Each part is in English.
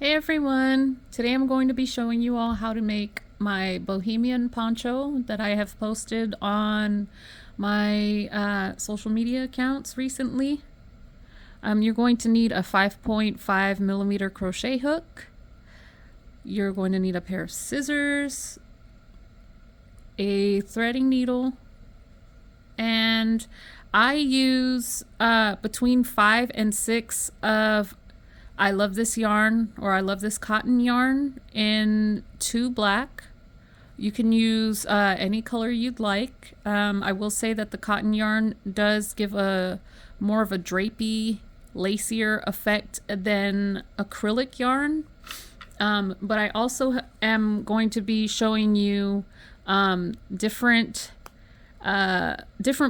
Hey everyone! Today I'm going to be showing you all how to make my Bohemian poncho that I have posted on my social media accounts recently. You're going to need a 5.5 millimeter crochet hook. You're going to need a pair of scissors, a threading needle, and I use between 5 and 6 of I love this yarn, or I love this cotton yarn in 2 black. You can use any color you'd like. I will say that the cotton yarn does give a more of a drapey, lacier effect than acrylic yarn. But I also am going to be showing you different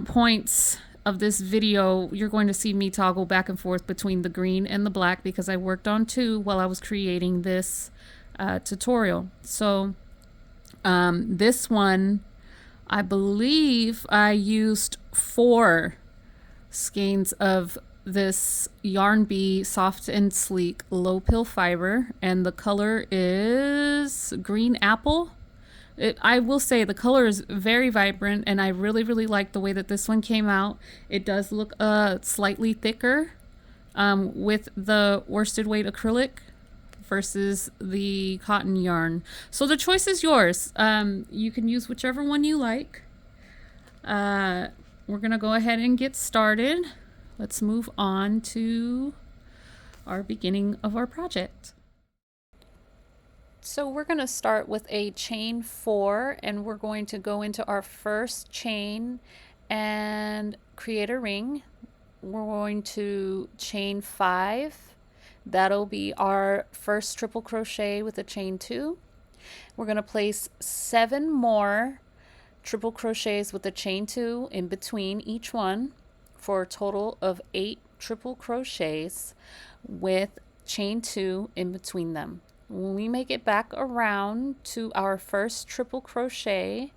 points of this video. You're going to see me toggle back and forth between the green and the black because I worked on 2 while I was creating this tutorial. So this one, I believe I used 4 skeins of this Yarn Bee Soft and Sleek Low Pill Fiber, and the color is Green Apple. I will say the color is very vibrant, and I really like the way that this one came out. It does look slightly thicker with the worsted weight acrylic versus the cotton yarn. So the choice is yours. You can use whichever one you like. We're gonna go ahead and get started. Let's move on to our beginning of our project. So we're going to start with a chain 4, and we're going to go into our first chain and create a ring. We're going to chain 5. That'll be our first triple crochet with a chain 2. We're going to place 7 more triple crochets with a chain 2 in between each one for a total of 8 triple crochets with chain 2 in between them. When we make it back around to our first triple crochet,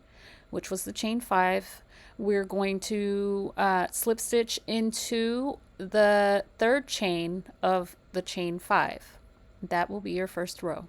which was the chain 5, we're going to slip stitch into the 3rd chain of the chain 5. That will be your first row.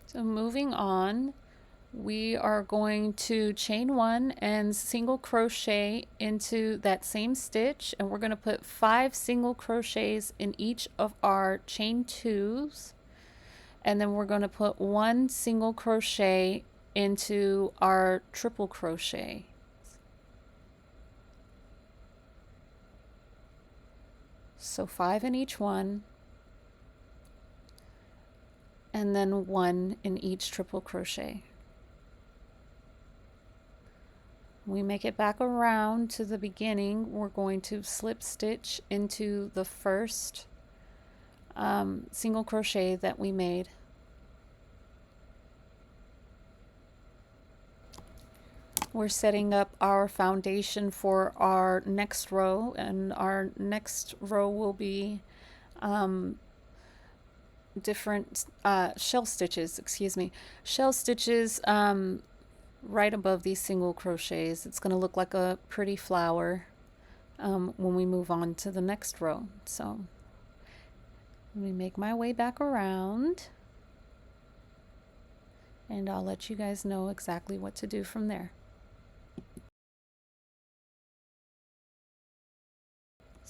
So moving on, we are going to chain 1 and single crochet into that same stitch, and we're going to put 5 single crochets in each of our chain 2s, and then we're going to put 1 single crochet into our triple crochet. So 5 in each one, and then 1 in each triple crochet. We make it back around to the beginning. We're going to slip stitch into the first single crochet that we made. We're setting up our foundation for our next row, and our next row will be different shell stitches, shell stitches right above these single crochets. It's going to look like a pretty flower when we move on to the next row. So let me make my way back around, and I'll let you guys know exactly what to do from there.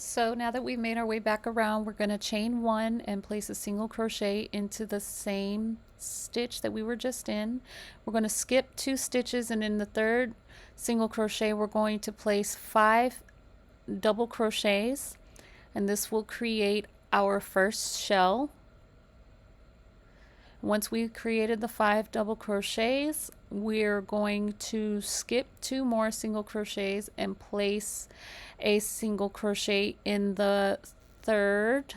So now that we've made our way back around, we're going to chain 1 and place a single crochet into the same stitch that we were just in. We're going to skip 2 stitches, and in the 3rd single crochet we're going to place 5 double crochets. and this will create our first shell. Once we've created the 5 double crochets, we're going to skip 2 more single crochets and place a single crochet in the 3rd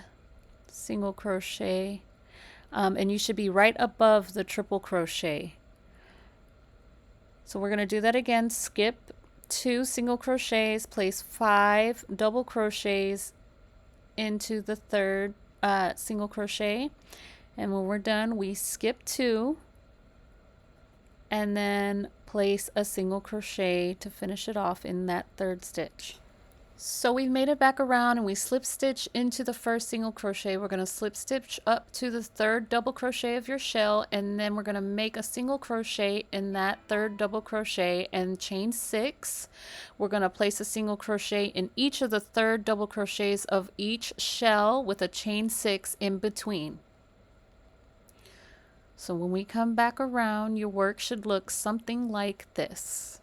single crochet, and you should be right above the triple crochet. So we're going to do that again. Skip 2 single crochets, place 5 double crochets into the 3rd single crochet, and when we're done we skip 2 and then place a single crochet to finish it off in that 3rd stitch. So we've made it back around and we slip stitch into the 1st single crochet. We're going to slip stitch up to the 3rd double crochet of your shell, and then we're going to make a single crochet in that 3rd double crochet and chain 6. We're going to place a single crochet in each of the 3rd double crochets of each shell with a chain 6 in between. So when we come back around, your work should look something like this.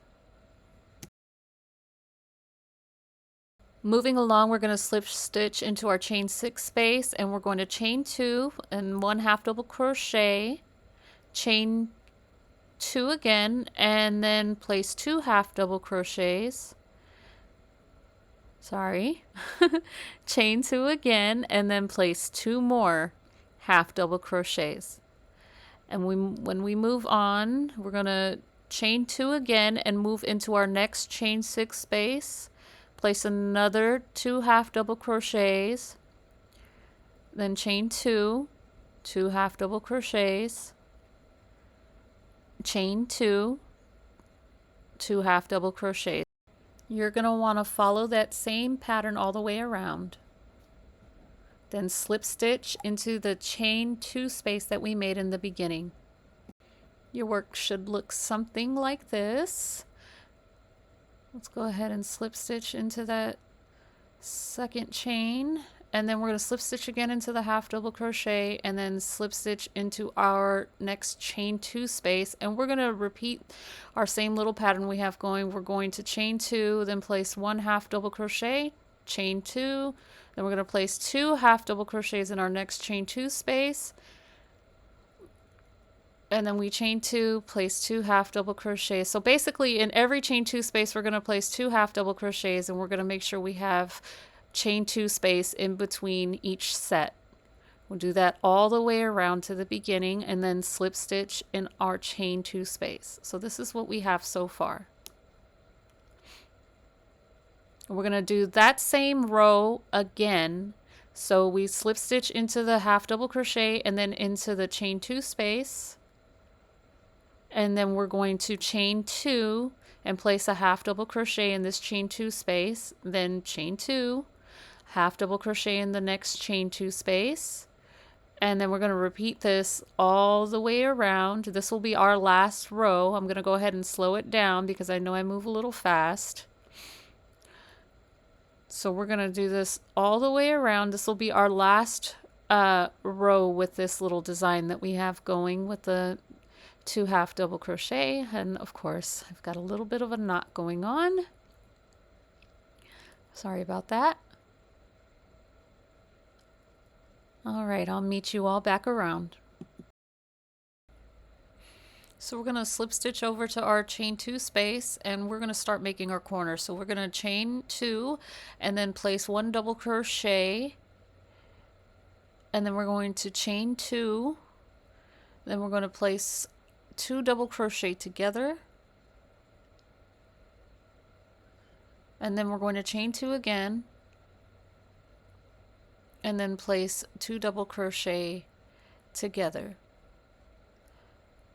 Moving along, we're going to slip stitch into our chain 6 space, and we're going to chain 2 and 1 half double crochet, chain 2 again, and then place 2 half double crochets. Chain 2 again, and then place 2 more half double crochets. And when we move on, we're going to chain 2 again and move into our next chain 6 space. Place another 2 half double crochets, then chain 2, 2 half double crochets, chain 2, 2 half double crochets. You're going to want to follow that same pattern all the way around. Then slip stitch into the chain 2 space that we made in the beginning. Your work should look something like this. Let's go ahead and slip stitch into that 2nd chain, and then we're going to slip stitch again into the half double crochet and then slip stitch into our next chain 2 space, and we're going to repeat our same little pattern we have going. We're going to chain 2, then place 1 half double crochet, chain 2, then we're going to place 2 half double crochets in our next chain 2 space, and then we chain 2, place 2 half double crochets. So basically in every chain 2 space we're going to place 2 half double crochets, and we're going to make sure we have chain 2 space in between each set. We'll do that all the way around to the beginning and then slip stitch in our chain 2 space. So this is what we have so far. We're going to do that same row again. So we slip stitch into the half double crochet and then into the chain 2 space. And then we're going to chain 2 and place a half double crochet in this chain 2 space, then chain 2, half double crochet in the next chain 2 space, and then we're going to repeat this all the way around. This will be our last row. I'm going to go ahead and slow it down because I know I move a little fast. So we're going to do this all the way around. This will be our last row with this little design that we have going with the 2 half double crochet, and of course I've got a little bit of a knot going on. Sorry about that. All right, I'll meet you all back around. So we're going to slip stitch over to our chain 2 space, and we're going to start making our corner. So we're going to chain 2 and then place 1 double crochet, and then we're going to chain 2, then we're going to place 2 double crochet together, and then we're going to chain 2 again, and then place 2 double crochet together.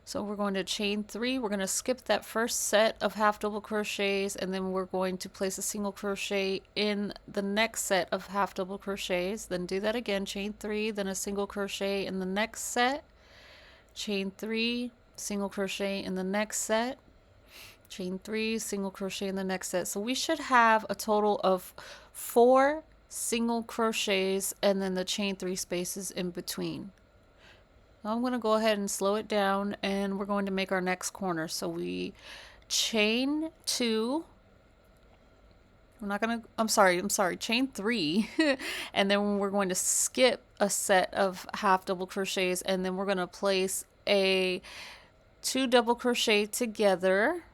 So we're going to chain 3. We're going to skip that first set of half double crochets, and then we're going to place a single crochet in the next set of half double crochets. Then do that again, chain 3, then a single crochet in the next set, chain 3, single crochet in the next set, chain 3, single crochet in the next set. So we should have a total of 4 single crochets and then the chain 3 spaces in between. Now I'm going to go ahead and slow it down, and we're going to make our next corner. So we chain 2, I'm sorry, chain 3. And then we're going to skip a set of half double crochets, and then we're going to place a 2 double crochet together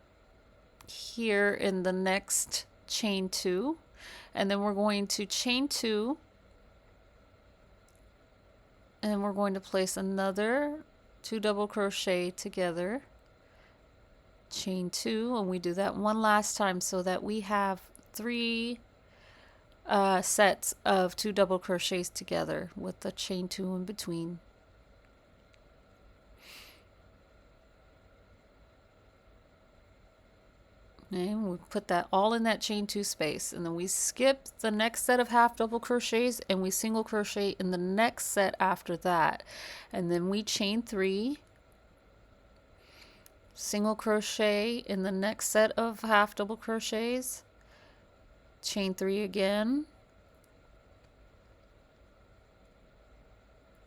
here in the next chain 2, and then we're going to chain 2, and we're going to place another 2 double crochet together, chain 2, and we do that one last time so that we have 3 sets of 2 double crochets together with the chain 2 in between. And we put that all in that chain 2 space, and then we skip the next set of half double crochets and we single crochet in the next set after that, and then we chain 3, single crochet in the next set of half double crochets, chain 3 again,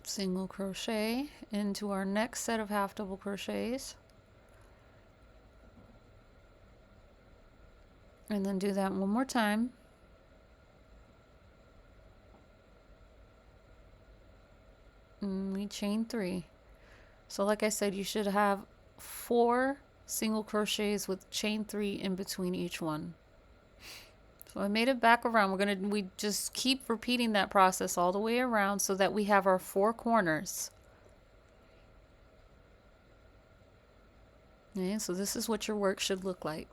single crochet into our next set of half double crochets, and then do that one more time. And we chain 3. So like I said, you should have 4 single crochets with chain 3 in between each one. So I made it back around. We just keep repeating that process all the way around so that we have our 4 corners. Okay, so this is what your work should look like.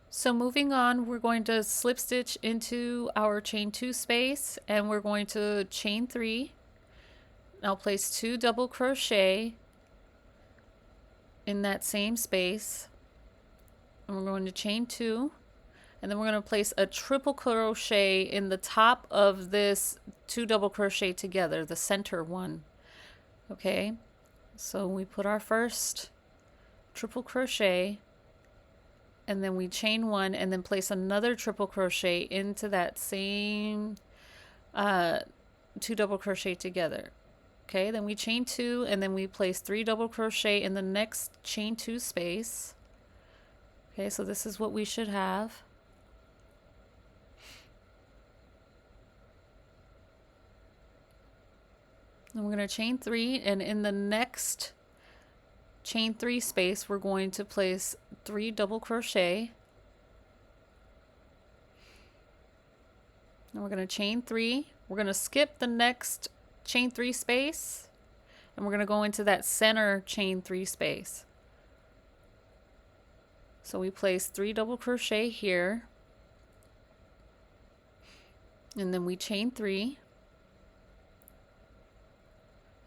So moving on, we're going to slip stitch into our chain 2 space, and we're going to chain 3. I'll place 2 double crochet in that same space, and we're going to chain 2, and then we're going to place a triple crochet in the top of this 2 double crochet together, the center one. Okay, so we put our first triple crochet, and then we chain 1 and then place another triple crochet into that same 2 double crochet together. Okay, then we chain 2 and then we place 3 double crochet in the next chain 2 space. Okay, so this is what we should have. Then we're going to chain 3, and in the next chain 3 space we're going to place 3 double crochet, and we're going to chain 3. We're going to skip the next chain 3 space, and we're going to go into that center chain 3 space. So we place 3 double crochet here, and then we chain 3,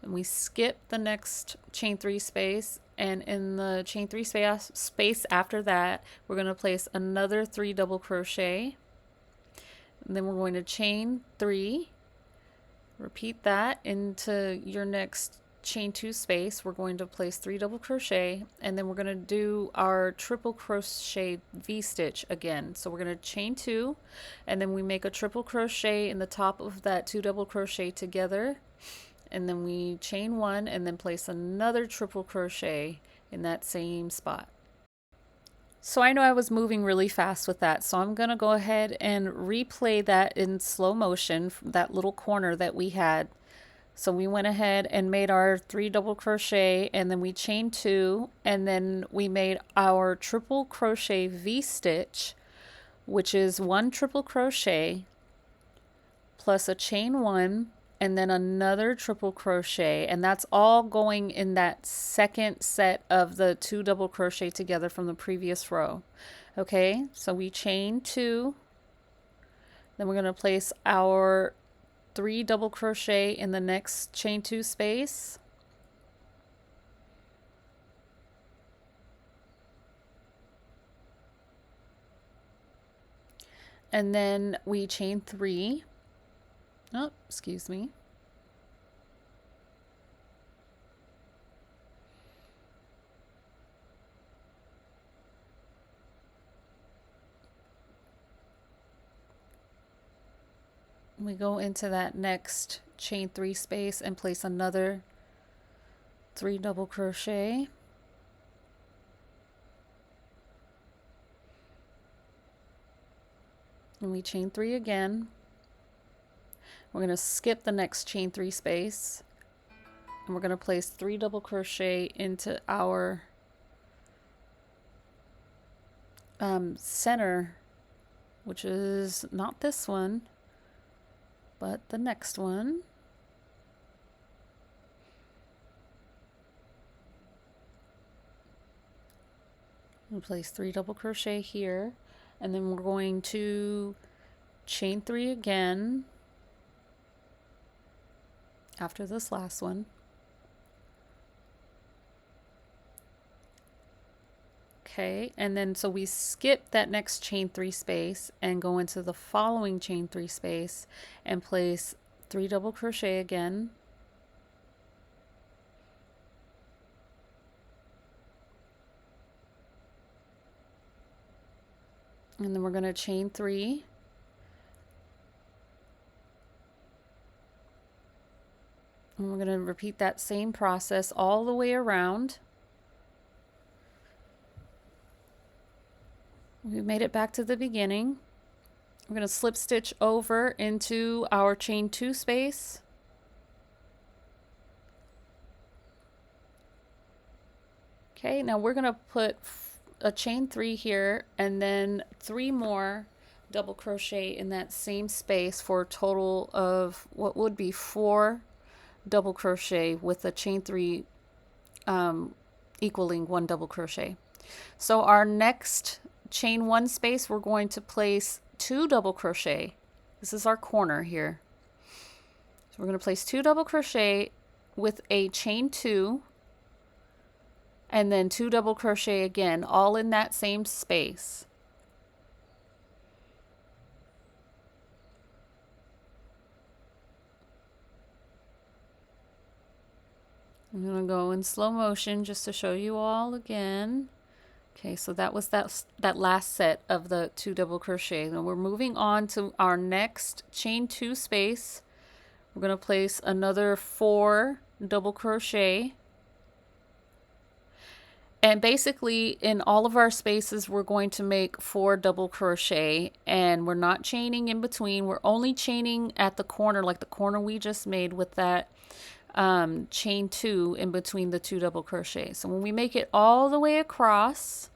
and we skip the next chain 3 space, and in the chain 3 space after that we're going to place another 3 double crochet, and then we're going to chain 3, repeat that into your next chain 2 space. We're going to place 3 double crochet, and then we're going to do our triple crochet V-stitch again. So we're going to chain 2, and then we make a triple crochet in the top of that 2 double crochet together, and then we chain 1 and then place another triple crochet in that same spot. So I know I was moving really fast with that, so I'm gonna go ahead and replay that in slow motion, that little corner that we had. So we went ahead and made our 3 double crochet, and then we chained 2, and then we made our triple crochet V-stitch, which is 1 triple crochet plus a chain 1 and then another triple crochet, and that's all going in that second set of the 2 double crochet together from the previous row. Okay, so we chain 2, then we're going to place our 3 double crochet in the next chain 2 space, and then we chain 3. Oh, excuse me. We go into that next chain 3 space and place another 3 double crochet. And we chain 3 again. We're going to skip the next chain 3 space, and we're going to place 3 double crochet into our center, which is not this one, but the next one. We'll place 3 double crochet here, and then we're going to chain 3 again after this last one. Okay, and then so we skip that next chain 3 space and go into the following chain 3 space and place 3 double crochet again. And then we're going to chain 3. And we're going to repeat that same process all the way around. We made it back to the beginning. We're going to slip stitch over into our chain 2 space. Okay, now we're going to put a chain 3 here and then 3 more double crochet in that same space for a total of what would be 4 double crochet with a chain 3 equaling 1 double crochet. So our next chain 1 space, we're going to place 2 double crochet. This is our corner here. So we're going to place 2 double crochet with a chain 2 and then 2 double crochet again, all in that same space. I'm going to go in slow motion just to show you all again. Okay, so that was that last set of the 2 double crochet. Now we're moving on to our next chain 2 space. We're going to place another 4 double crochet. And basically in all of our spaces we're going to make 4 double crochet, and we're not chaining in between. We're only chaining at the corner, like the corner we just made with that chain 2 in between the 2 double crochet. So when we make it all the way across,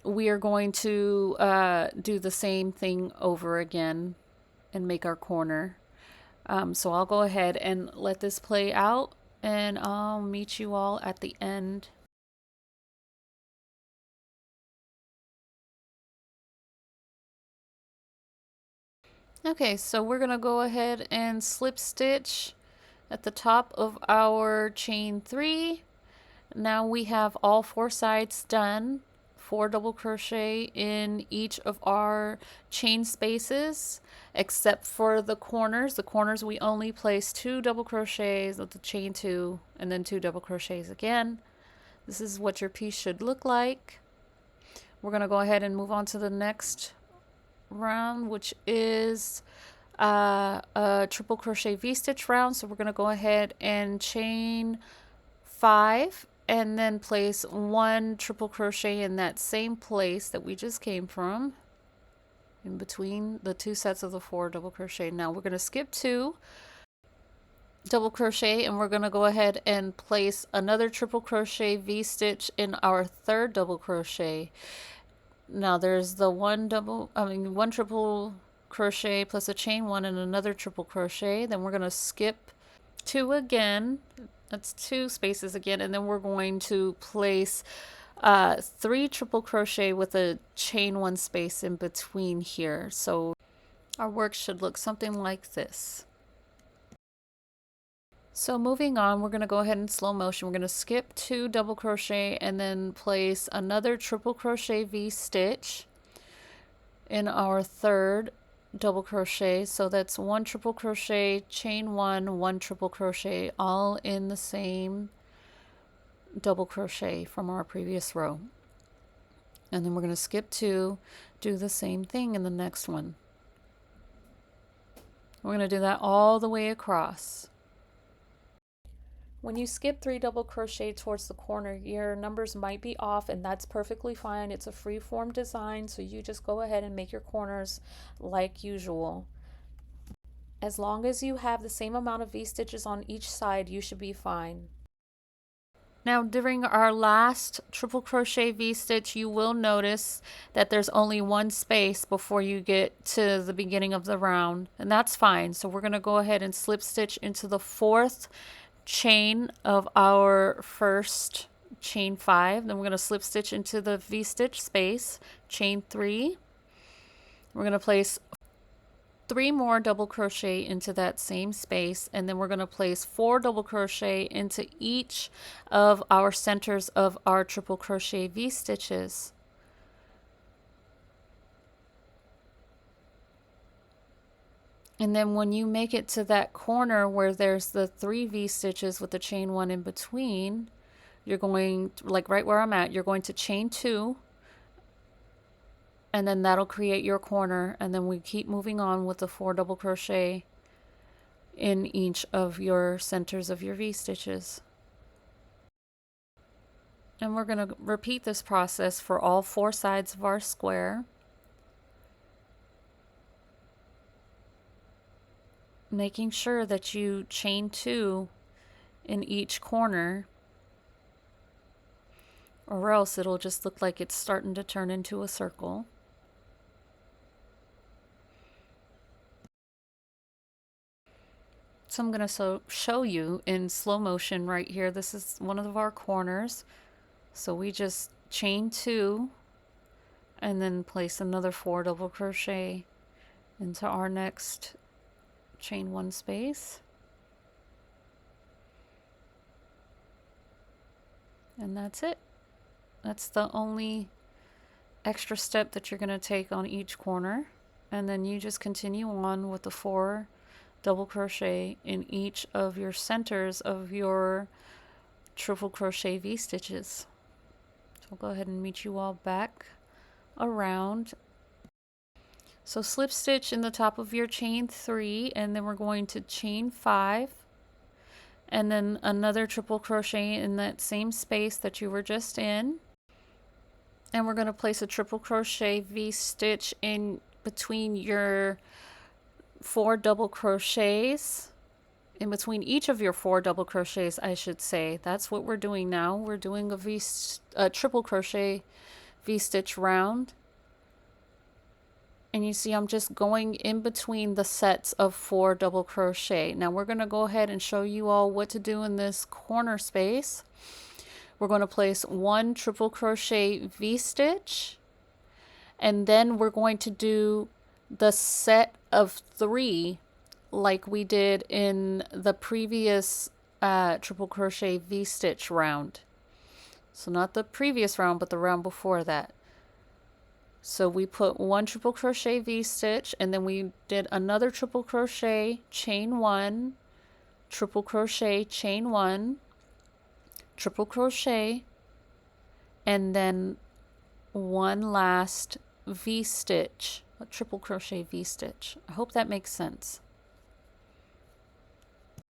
we are going to do the same thing over again and make our corner. So I'll go ahead and let this play out, and I'll meet you all at the end. Okay, so we're gonna go ahead and slip stitch at the top of our chain 3. Now we have all 4 sides done. 4 double crochet in each of our chain spaces, except for the corners. The corners we only place 2 double crochets with the chain 2 and then 2 double crochets again. This is what your piece should look like. We're going to go ahead and move on to the next round, which is a triple crochet V-stitch round. So we're going to go ahead and chain 5 and then place 1 triple crochet in that same place that we just came from, in between the 2 sets of the 4 double crochet. Now we're going to skip 2 double crochet, and we're going to go ahead and place another triple crochet V-stitch in our 3rd double crochet. Now there's the one triple crochet plus a chain 1 and another triple crochet. Then we're going to skip 2 again. That's 2 spaces again, and then we're going to place 3 triple crochet with a chain 1 space in between here. So our work should look something like this. So moving on, we're going to go ahead in slow motion. We're going to skip 2 double crochet and then place another triple crochet V-stitch in our 3rd double crochet. So that's 1 triple crochet, chain 1, 1 triple crochet, all in the same double crochet from our previous row. And then we're going to skip 2, do the same thing in the next one. We're going to do that all the way across. When you skip 3 double crochet towards the corner, your numbers might be off, and that's perfectly fine. It's a free form design, so you just go ahead and make your corners like usual. As long as you have the same amount of V-stitches on each side, you should be fine. Now during our last triple crochet V-stitch, you will notice that there's only one space before you get to the beginning of the round, and that's fine. So we're going to go ahead and slip stitch into the 4th chain of our first chain 5. Then we're going to slip stitch into the V-stitch space, chain 3. We're going to place 3 more double crochet into that same space, and then we're going to place 4 double crochet into each of our centers of our triple crochet V-stitches. And then when you make it to that corner where there's the 3 V-stitches with the chain 1 in between, you're going, like right where I'm at, you're going to chain 2, and then that'll create your corner, and then we keep moving on with the 4 double crochet in each of your centers of your V-stitches. And we're going to repeat this process for all 4 sides of our square, making sure that you chain 2 in each corner, or else it'll just look like it's starting to turn into a circle. So I'm going to show you in slow motion right here. This is one of our corners. So we just chain 2 and then place another 4 double crochet into our next chain 1 space. And that's it. That's the only extra step that you're going to take on each corner. And then you just continue on with the 4 double crochet in each of your centers of your triple crochet V-stitches. So I'll go ahead and meet you all back around. So slip stitch in the top of your chain 3, and then we're going to chain 5, and then another triple crochet in that same space that you were just in, and we're going to place a triple crochet V-stitch in between your 4 double crochets, in between each of your 4 double crochets, I should say. That's what we're doing now. We're doing a triple crochet V-stitch round. And you see I'm just going in between the sets of 4 double crochet. Now we're going to go ahead and show you all what to do in this corner space. We're going to place 1 triple crochet V-stitch, and then we're going to do the set of 3 like we did in the previous triple crochet V-stitch round. So not the previous round, but the round before that. So we put 1 triple crochet V-stitch, and then we did another triple crochet, chain 1, triple crochet, chain 1, triple crochet, and then 1 last V-stitch, a triple crochet V-stitch. I hope that makes sense.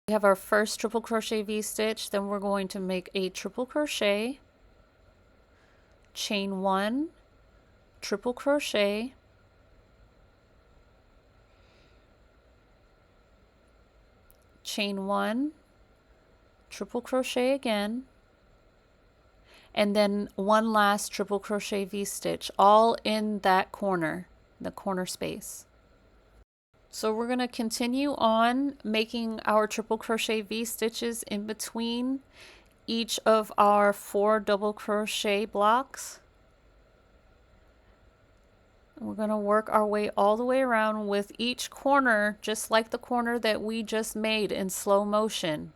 We have our first triple crochet V-stitch, then we're going to make a triple crochet, chain 1, triple crochet, chain 1, triple crochet again, and then 1 last triple crochet V-stitch, all in that corner, the corner space. So we're going to continue on making our triple crochet V-stitches in between each of our 4 double crochet blocks. We're going to work our way all the way around with each corner just like the corner that we just made in slow motion.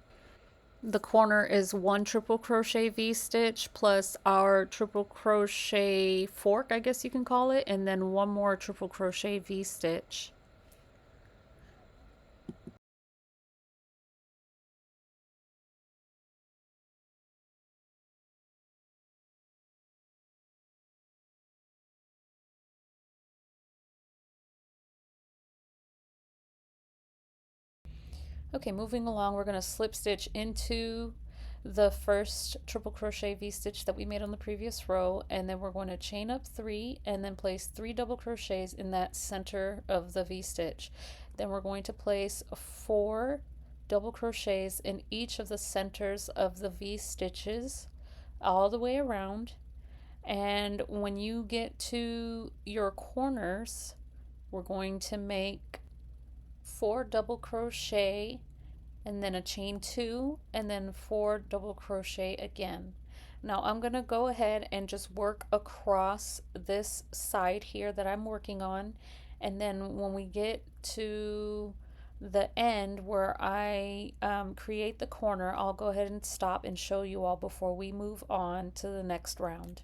The corner is 1 triple crochet V-stitch plus our triple crochet fork, I guess you can call it, and then 1 more triple crochet V-stitch. Okay, moving along, we're going to slip stitch into the first triple crochet V-stitch that we made on the previous row, and then we're going to chain up 3 and then place 3 double crochets in that center of the V-stitch. Then we're going to place 4 double crochets in each of the centers of the V-stitches all the way around. And when you get to your corners, we're going to make 4 double crochet and then a chain 2 and then 4 double crochet again. Now I'm going to go ahead and just work across this side here that I'm working on, and then when we get to the end where I create the corner, I'll go ahead and stop and show you all before we move on to the next round.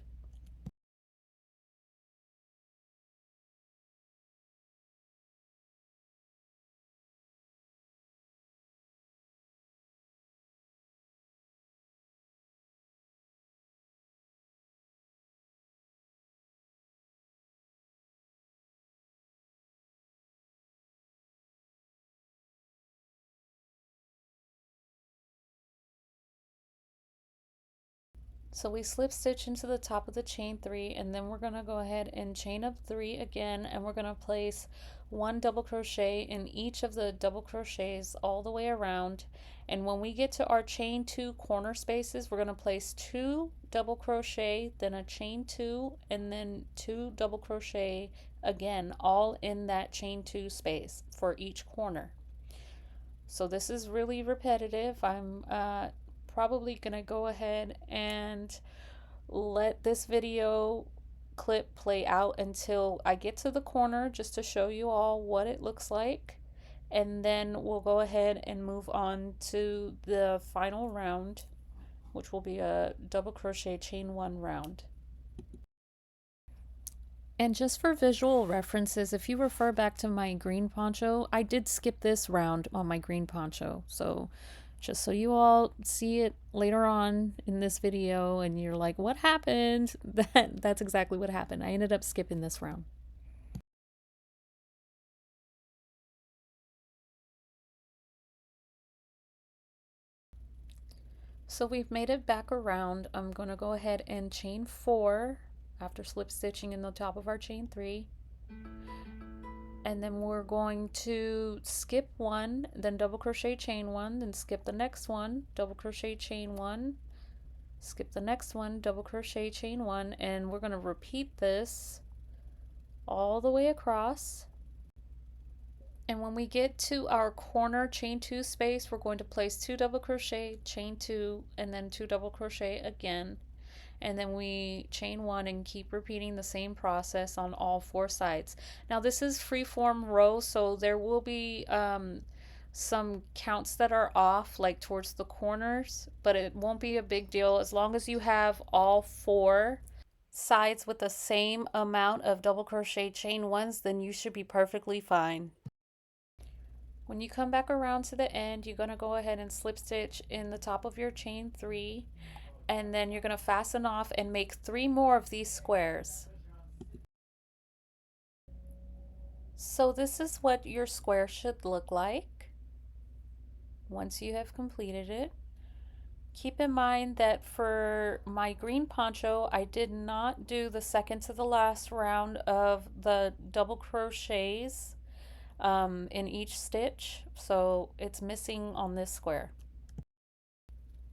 So we slip stitch into the top of the chain 3, and then we're going to go ahead and chain up 3 again, and we're going to place 1 double crochet in each of the double crochets all the way around. And when we get to our chain 2 corner spaces, we're going to place 2 double crochet, then a chain 2, and then 2 double crochet again, all in that chain 2 space for each corner. So this is really repetitive. I'm probably gonna go ahead and let this video clip play out until I get to the corner, just to show you all what it looks like, and then we'll go ahead and move on to the final round, which will be a double crochet chain 1 round. And just for visual references, if you refer back to my green poncho, I did skip this round on my green poncho. So just so you all see it later on in this video and you're like, what happened? That's exactly what happened. I ended up skipping this round. So we've made it back around. I'm going to go ahead and chain 4 after slip stitching in the top of our chain 3. And then we're going to skip 1, then double crochet chain 1, then skip the next one, double crochet chain 1, skip the next one, double crochet chain 1, and we're going to repeat this all the way across. And when we get to our corner chain 2 space, we're going to place 2 double crochet, chain 2, and then 2 double crochet again. And then we chain 1 and keep repeating the same process on all 4 sides. Now this is freeform row, so there will be some counts that are off, like towards the corners, but it won't be a big deal as long as you have all 4 sides with the same amount of double crochet chain 1s, then you should be perfectly fine. When you come back around to the end, you're going to go ahead and slip stitch in the top of your chain 3, and then you're going to fasten off and make 3 more of these squares. So this is what your square should look like once you have completed it. Keep in mind that for my green poncho, I did not do the second to the last round of the double crochets in each stitch, so it's missing on this square.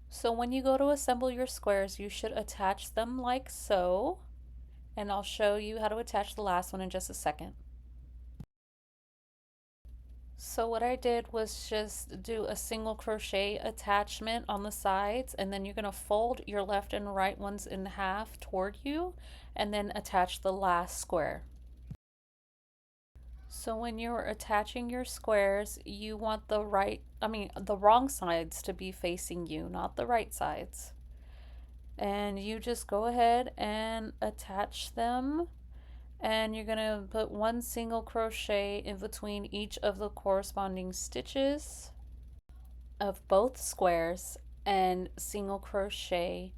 So when you go to assemble your squares, you should attach them like so, and I'll show you how to attach the last one in just a second. So what I did was just do a single crochet attachment on the sides, and then you're going to fold your left and right ones in half toward you and then attach the last square. So when you're attaching your squares, you want the wrong sides to be facing you, not the right sides. And you just go ahead and attach them, and you're going to put 1 single crochet in between each of the corresponding stitches of both squares and single crochet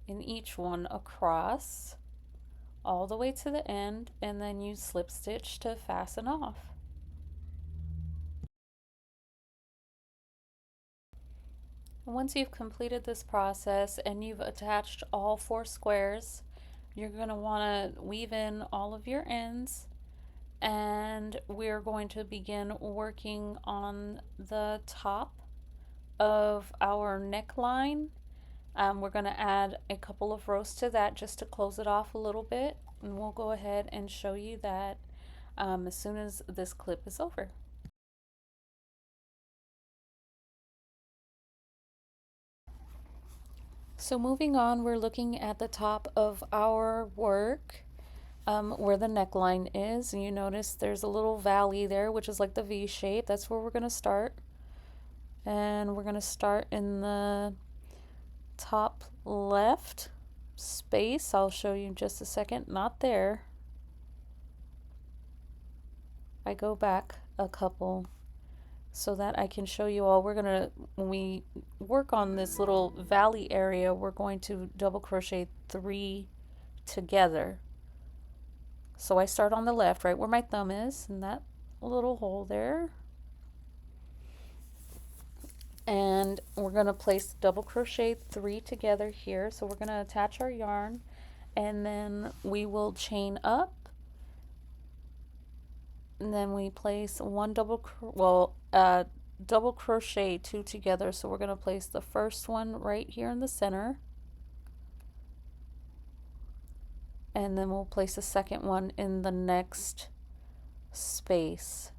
in each one across all the way to the end, and then you slip stitch to fasten off. Once you've completed this process and you've attached all 4 squares, you're going to want to weave in all of your ends, and we're going to begin working on the top of our neckline. We're going to add a couple of rows to that just to close it off a little bit, and we'll go ahead and show you that as soon as this clip is over. So moving on, we're looking at the top of our work where the neckline is, and you notice there's a little valley there, which is like the V shape. That's where we're going to start. And we're going to start in the top left space. I'll show you in just a second. Not there. I go back a couple so that I can show you all. We're going to, when we work on this little valley area, we're going to double crochet 3 together. So I start on the left, right where my thumb is, in that little hole there. And we're going to place double crochet 3 together here. So we're going to attach our yarn, and then we will chain up, and then we place one double crochet 2 together. So we're going to place the first one right here in the center, and then we'll place the second one in the next space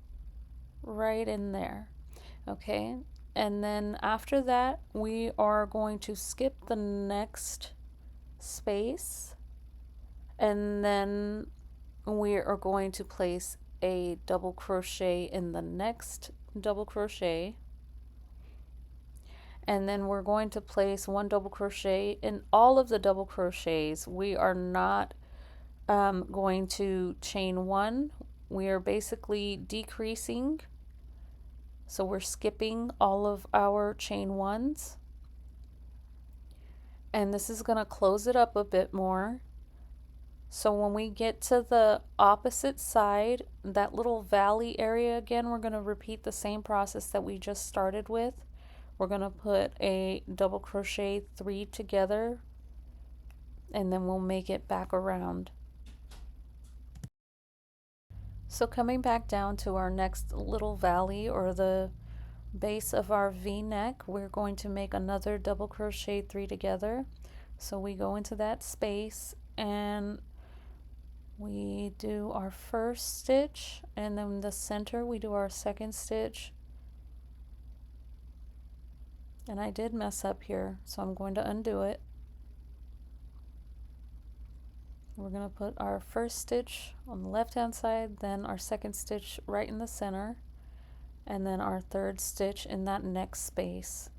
right in there. Okay, and then after that we are going to skip the next space, and then we are going to place a double crochet in the next double crochet, and then we're going to place one double crochet in all of the double crochets. We are not going to chain 1. We are basically decreasing, so we're skipping all of our chain 1s, and this is going to close it up a bit more. So when we get to the opposite side, that little valley area again, we're going to repeat the same process that we just started with. We're going to put a double crochet 3 together, and then we'll make it back around. So coming back down to our next little valley, or the base of our V-neck, we're going to make another double crochet 3 together. So we go into that space and we do our first stitch, and then in the center we do our second stitch. And I did mess up here, so I'm going to undo it. We're going to put our first stitch on the left hand side, then our second stitch right in the center, and then our third stitch in that next space.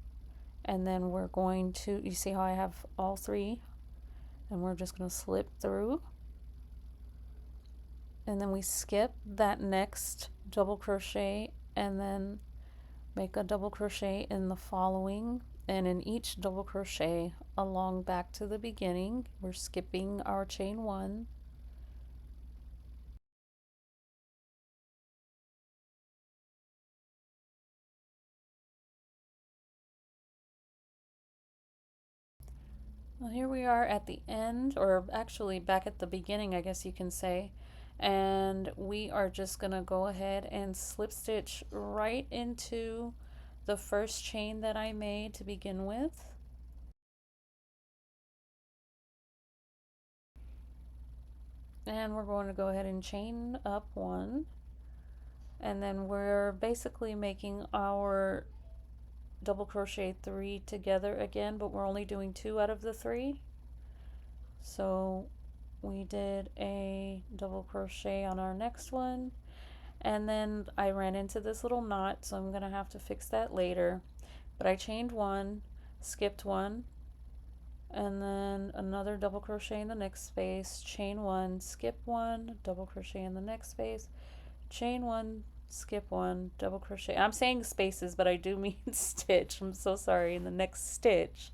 And then we're going to, you see how I have all 3, and we're just going to slip through, and then we skip that next double crochet, and then make a double crochet in the following, and in each double crochet along back to the beginning we're skipping our chain 1. Well, here we are at the end, or actually back at the beginning, I guess you can say, and we are just gonna go ahead and slip stitch right into the first chain that I made to begin with. And we're going to go ahead and chain up 1, and then we're basically making our double crochet 3 together again, but we're only doing 2 out of the 3. So we did a double crochet on our next one, and then I ran into this little knot, so I'm gonna have to fix that later. But I chained 1, skipped 1, and then another double crochet in the next space, chain 1, skip 1, double crochet in the next space, chain 1, skip 1, double crochet. I'm saying spaces, but I do mean stitch. I'm so sorry. In the next stitch,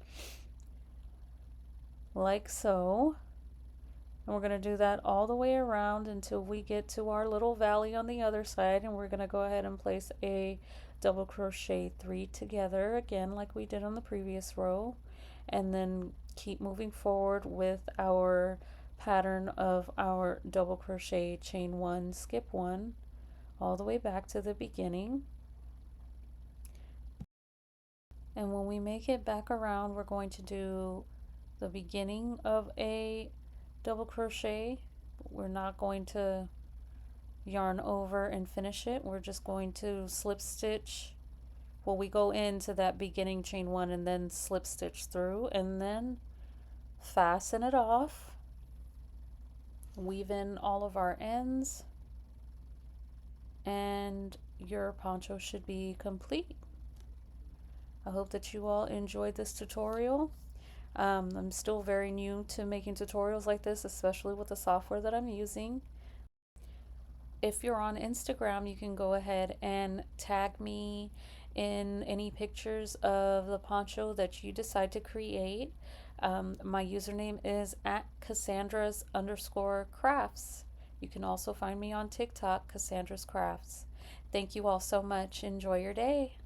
like so. And we're going to do that all the way around until we get to our little valley on the other side, and we're going to go ahead and place a double crochet 3 together again like we did on the previous row, and then keep moving forward with our pattern of our double crochet, chain 1, skip 1 all the way back to the beginning. And when we make it back around, we're going to do the beginning of a double crochet. We're not going to yarn over and finish it. We're just going to slip stitch. Well, we go into that beginning chain 1 and then slip stitch through, and then fasten it off, weave in all of our ends, and your poncho should be complete. I hope that you all enjoyed this tutorial. I'm still very new to making tutorials like this, especially with the software that I'm using. If you're on Instagram, you can go ahead and tag me in any pictures of the poncho that you decide to create. My username is at Cassandra's_crafts. You can also find me on TikTok, Cassandra's Crafts. Thank you all so much. Enjoy your day.